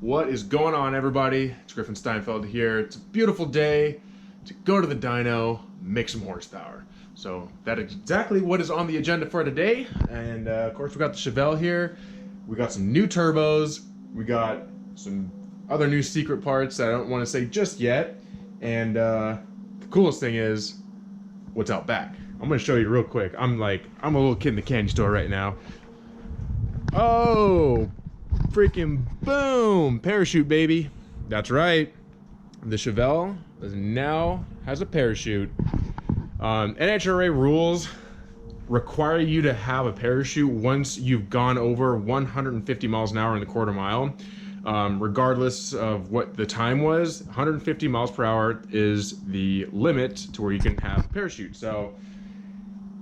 What is going on, everybody? It's Griffin Steinfeld here. It's a beautiful day to go to the dyno, make some horsepower. So that is exactly what is on the agenda for today. And of course we got the Chevelle here. We got some new turbos. We got some other new secret parts that I don't want to say just yet. And the coolest thing is what's out back. I'm gonna show you real quick. I'm a little kid in the candy store right now. Oh, freaking boom! Parachute, baby. That's right. The Chevelle now has a parachute. NHRA rules require you to have a parachute once you've gone over 150 miles an hour in the quarter mile. Regardless of what the time was, 150 miles per hour is the limit to where you can have a parachute. So,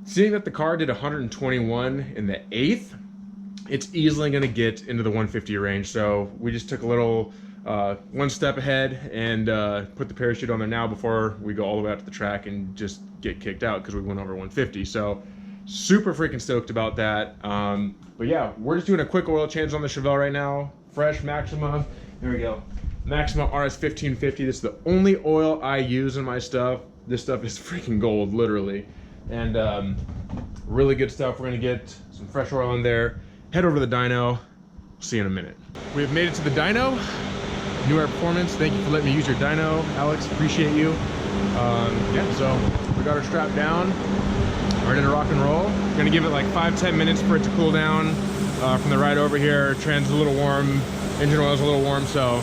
seeing that the car did 121 in the 8th, it's easily going to get into the 150 range. So we just took a little one step ahead and put the parachute on there now before we go all the way out to the track and just get kicked out because we went over 150. So super freaking stoked about that. But yeah, we're just doing a quick oil change on the Chevelle right now. Fresh Maxima. There we go. Maxima RS 1550. This is the only oil I use in my stuff. This stuff is freaking gold, literally. And really good stuff. We're gonna get some fresh oil in there. Head over to the dyno. See you in a minute. We have made it to the dyno. New Air Performance. Thank you for letting me use your dyno, Alex. Appreciate you. Yeah, so we got her strapped down. Ready to rock and roll. Gonna give it like 5-10 minutes for it to cool down from the ride over here. Trans is a little warm. Engine oil is a little warm, so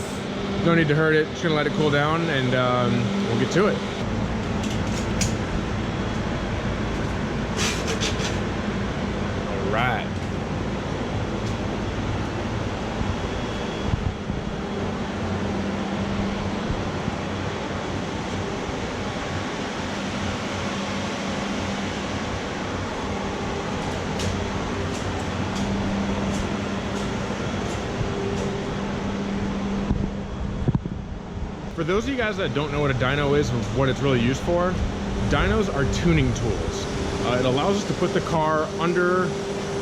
no need to hurt it. Just gonna let it cool down and we'll get to it. All right. For those of you guys that don't know what a dyno is and what it's really used for, dynos are tuning tools. It allows us to put the car under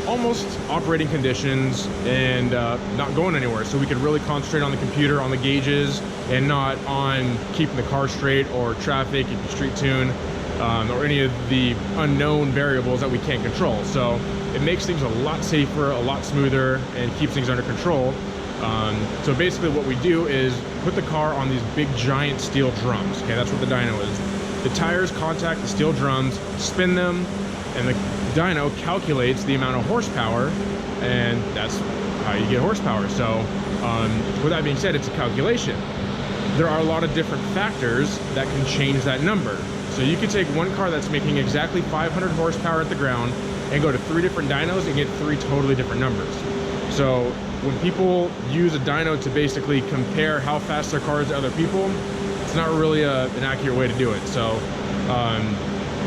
almost operating conditions and not going anywhere. So we can really concentrate on the computer, on the gauges, and not on keeping the car straight or traffic, if you street tune, or any of the unknown variables that we can't control. So it makes things a lot safer, a lot smoother, and keeps things under control. So basically what we do is put the car on these big giant steel drums. Okay, that's what the dyno is. The tires contact the steel drums, spin them, and the dyno calculates the amount of horsepower, and that's how you get horsepower. So with that being said, it's a calculation. There are a lot of different factors that can change that number. So you could take one car that's making exactly 500 horsepower at the ground and go to 3 different dynos and get 3 totally different numbers. So when people use a dyno to basically compare how fast their car is to other people, it's not really an accurate way to do it. So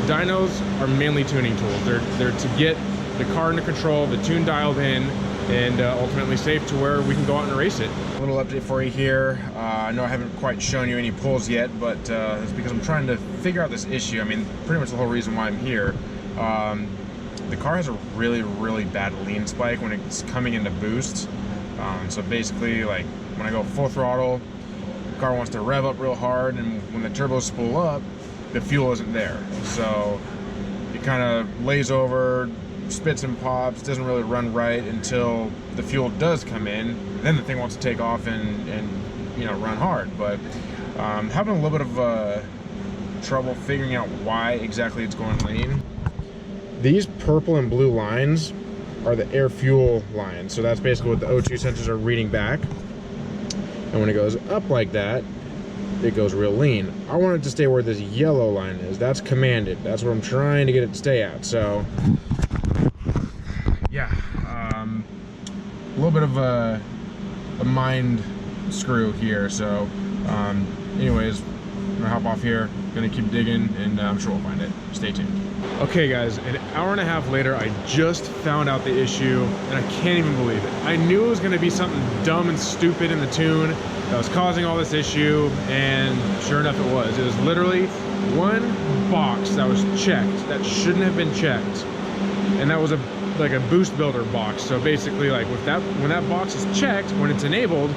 dynos are mainly tuning tools. They're to get the car under control, the tune dialed in, and ultimately safe to where we can go out and race it. A little update for you here. I know I haven't quite shown you any pulls yet, but it's because I'm trying to figure out this issue. I mean, pretty much the whole reason why I'm here. The car has a really bad lean spike when it's coming into boost. So basically, like when I go full throttle, the car wants to rev up real hard, and when the turbos spool up, the fuel isn't there. So it kind of lays over, spits and pops, doesn't really run right until the fuel does come in. Then the thing wants to take off and you know, run hard. But having a little bit of trouble figuring out why exactly it's going lean. These purple and blue lines are the air fuel lines. So that's basically what the O2 sensors are reading back. And when it goes up like that, it goes real lean. I want it to stay where this yellow line is. That's commanded. That's what I'm trying to get it to stay at. So yeah, a little bit of a mind screw here. So anyways, I'm gonna hop off here, gonna keep digging, and I'm sure we'll find it. Stay tuned. Okay guys, an hour and a half later, I just found out the issue, and I can't even believe it. I knew it was gonna be something dumb and stupid in the tune that was causing all this issue, and sure enough it was. It was literally one box that was checked that shouldn't have been checked, and that was like a boost builder box. So basically, like with that, when that box is checked, when it's enabled,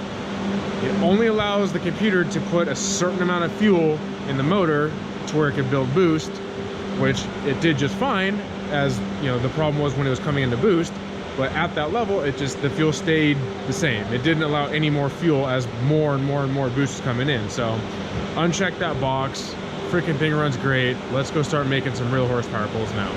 It only allows the computer to put a certain amount of fuel in the motor to where it could build boost, which it did just fine, as you know, the problem was when it was coming into boost. But at that level, it just, the fuel stayed the same. It didn't allow any more fuel as more and more and more boost is coming in. So uncheck that box. Freaking thing runs great. Let's go start making some real horsepower pulls now.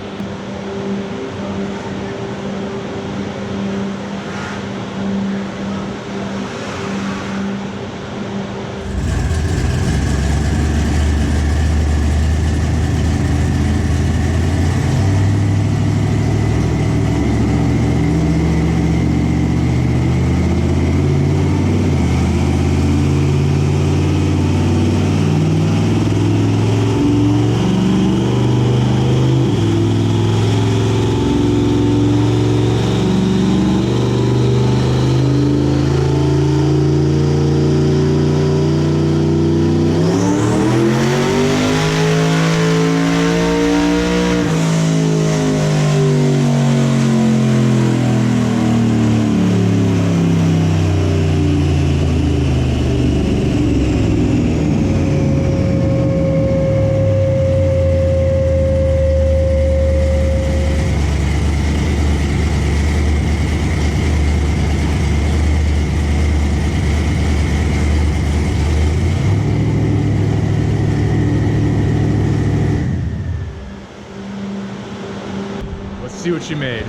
See what she made.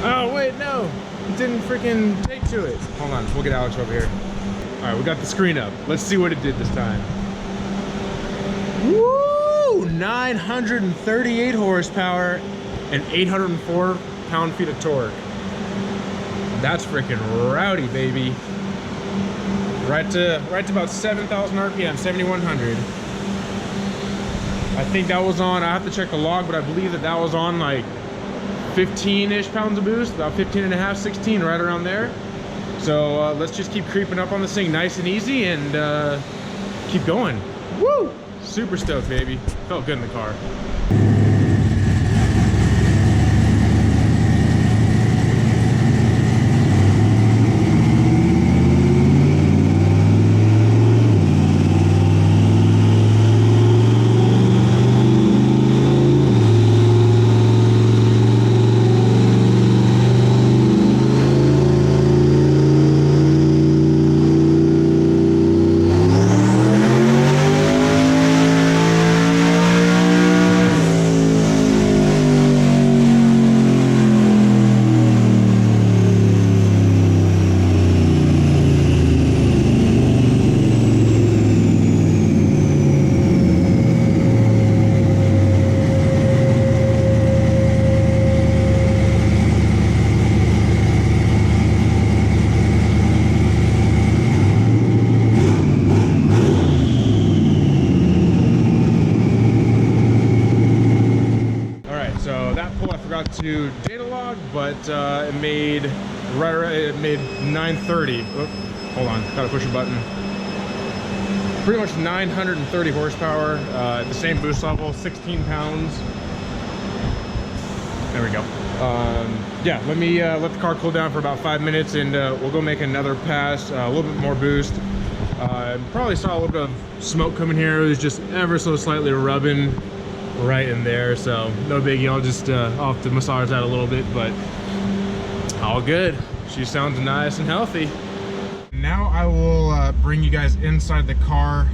Oh wait, no, it didn't freaking take to it. Hold on, we'll get Alex over here. All right, we got the screen up. Let's see what it did this time. Woo! 938 horsepower and 804 pound-feet of torque. That's freaking rowdy, baby. Right to about 7,000 RPM, 7,100. I think that was on, I have to check the log, but I believe that was on like 15-ish pounds of boost, about 15 and a half, 16, right around there. So let's just keep creeping up on this thing nice and easy and keep going. Woo! Super stoked, baby. Felt good in the car. To data log, but it made 930. Oh, hold on, gotta push a button. Pretty much 930 horsepower at the same boost level, 16 pounds. There we go. Yeah, let me let the car cool down for about 5 minutes, and we'll go make another pass, a little bit more boost. Probably saw a little bit of smoke coming here. It was just ever so slightly rubbing right in there, so no biggie. I'll just I'll have to massage that a little bit, but all good. She sounds nice and healthy. Now I will bring you guys inside the car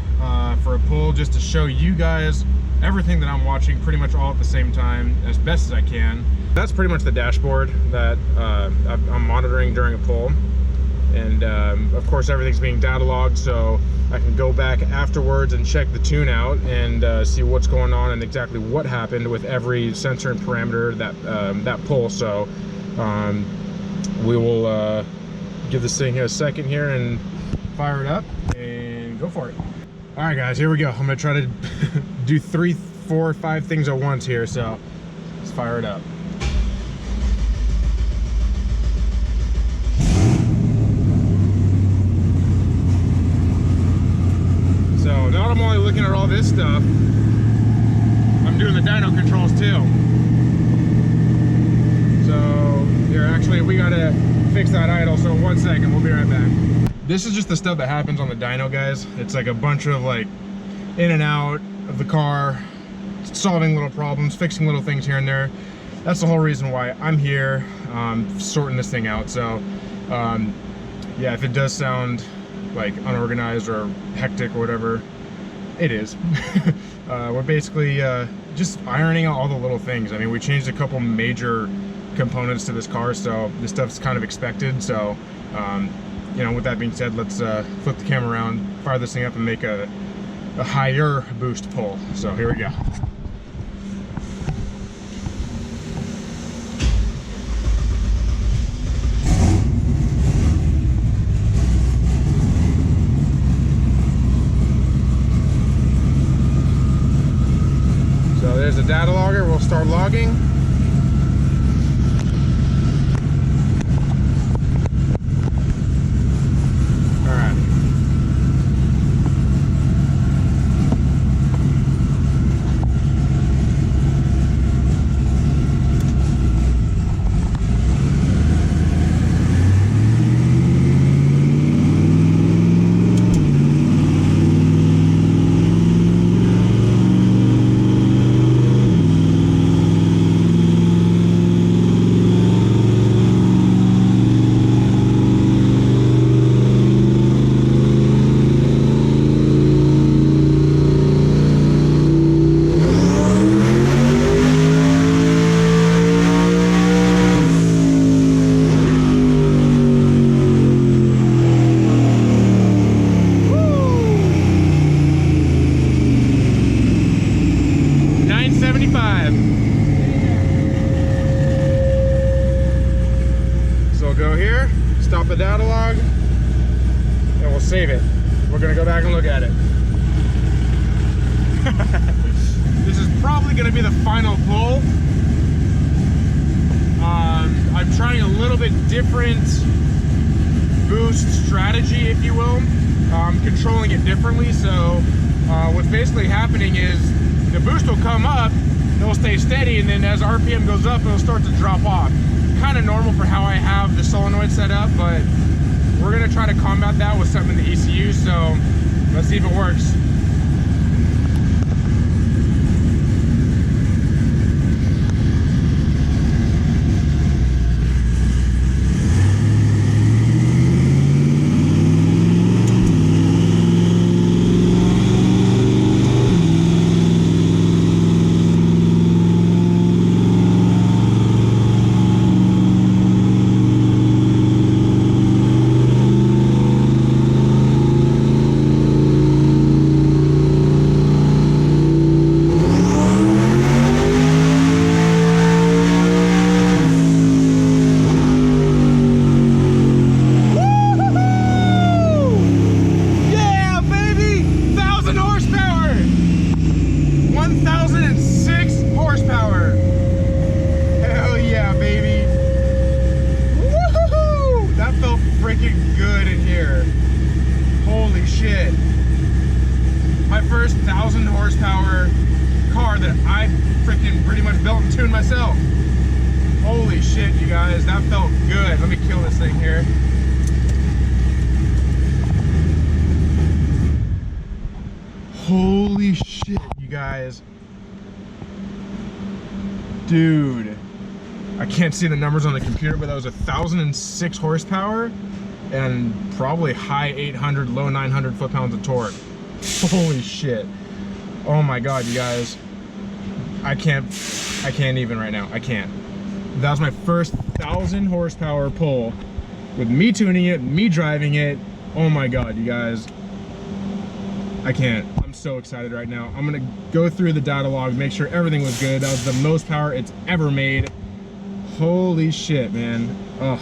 for a pull, just to show you guys everything that I'm watching pretty much all at the same time as best as I can. That's pretty much the dashboard that I'm monitoring during a pull, and of course everything's being data logged, so I can go back afterwards and check the tune out and see what's going on and exactly what happened with every sensor and parameter that pull. So we will give this thing a second here and fire it up and go for it. All right, guys, here we go. I'm gonna try to do 3, 4, 5 things at once here, so let's fire it up. So now I'm only looking at all this stuff, I'm doing the dyno controls too. So here, actually, we gotta fix that idle, so 1 second, we'll be right back. This is just the stuff that happens on the dyno, guys. It's like a bunch of like in and out of the car, solving little problems, fixing little things here and there. That's the whole reason why I'm here, sorting this thing out. So yeah, if it does sound like unorganized or hectic or whatever, it is. We're basically just ironing out all the little things. I mean, we changed a couple major components to this car, so this stuff's kind of expected. So you know, with that being said, let's flip the camera around, fire this thing up, and make a higher boost pull. So here we go. So there's the data logger. We'll start logging. Stop the data log, and we'll save it. We're gonna go back and look at it. This is probably gonna be the final pull. I'm trying a little bit different boost strategy, if you will. I'm controlling it differently. So what's basically happening is the boost will come up, it'll stay steady, and then as RPM goes up, it'll start to drop off. Kind of normal for how I have the solenoid set up, but we're gonna try to combat that with something in the ECU, so let's see if it works. My first 1,000 horsepower car that I freaking pretty much built and tuned myself. Holy shit, you guys, that felt good. Let me kill this thing here. Holy shit, you guys. Dude, I can't see the numbers on the computer, but that was 1,006 horsepower and probably high 800, low 900 foot-pounds of torque. Holy shit. Oh my god, you guys. I can't even right now. I can't. That was my first 1,000 horsepower pull with me tuning it, me driving it. Oh my god, you guys. I can't. I'm so excited right now. I'm gonna go through the data log, make sure everything was good. That was the most power it's ever made. Holy shit, man. Oh,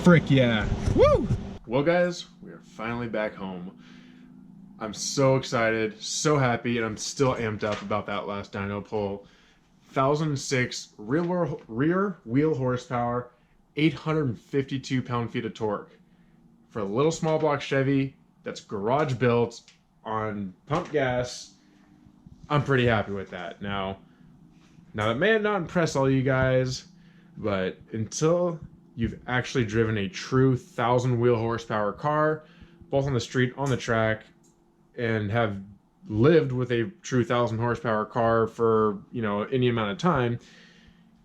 frick yeah. Woo! Well guys, we are finally back home. I'm so excited, so happy, and I'm still amped up about that last dyno pull. 1,006 rear wheel horsepower, 852 pound-feet of torque. For a little small block Chevy that's garage built on pump gas, I'm pretty happy with that. Now that may not impress all you guys, but until you've actually driven a true 1,000 wheel horsepower car, both on the street, on the track, and have lived with a true 1,000 horsepower car for, you know, any amount of time,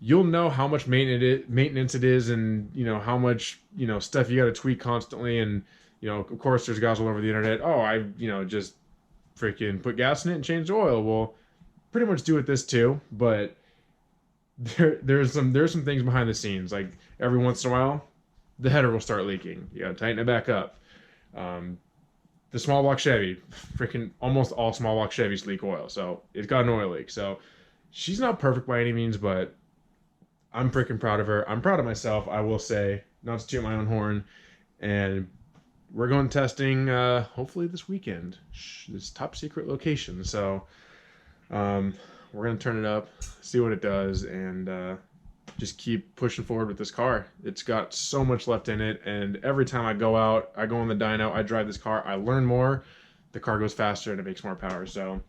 you'll know how much maintenance it is, and, you know, how much, you know, stuff you got to tweak constantly. And, you know, of course, there's guys all over the internet, oh, I, you know, just freaking put gas in it and change the oil. Well, pretty much do it this too, but there's some things behind the scenes. Like, every once in a while, the header will start leaking. You gotta tighten it back up. The small block Chevy, freaking almost all small block Chevys leak oil, so it's got an oil leak. So she's not perfect by any means, but I'm freaking proud of her. I'm proud of myself, I will say, not to toot my own horn. And we're going testing hopefully this weekend. This top secret location. So we're going to turn it up, see what it does, and just keep pushing forward with this car. It's got so much left in it, and every time I go out, I go on the dyno, I drive this car, I learn more, the car goes faster, and it makes more power. So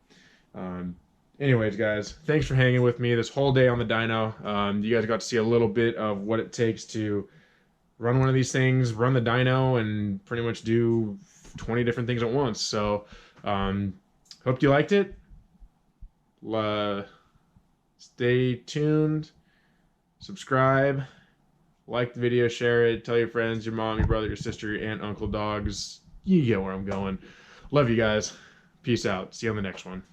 anyways, guys, thanks for hanging with me this whole day on the dyno. You guys got to see a little bit of what it takes to run one of these things, run the dyno, and pretty much do 20 different things at once. So hope you liked it. Stay tuned, subscribe, like the video, share it, tell your friends, your mom, your brother, your sister, your aunt, uncle, dogs. You get where I'm going. Love you guys. Peace out. See you on the next one.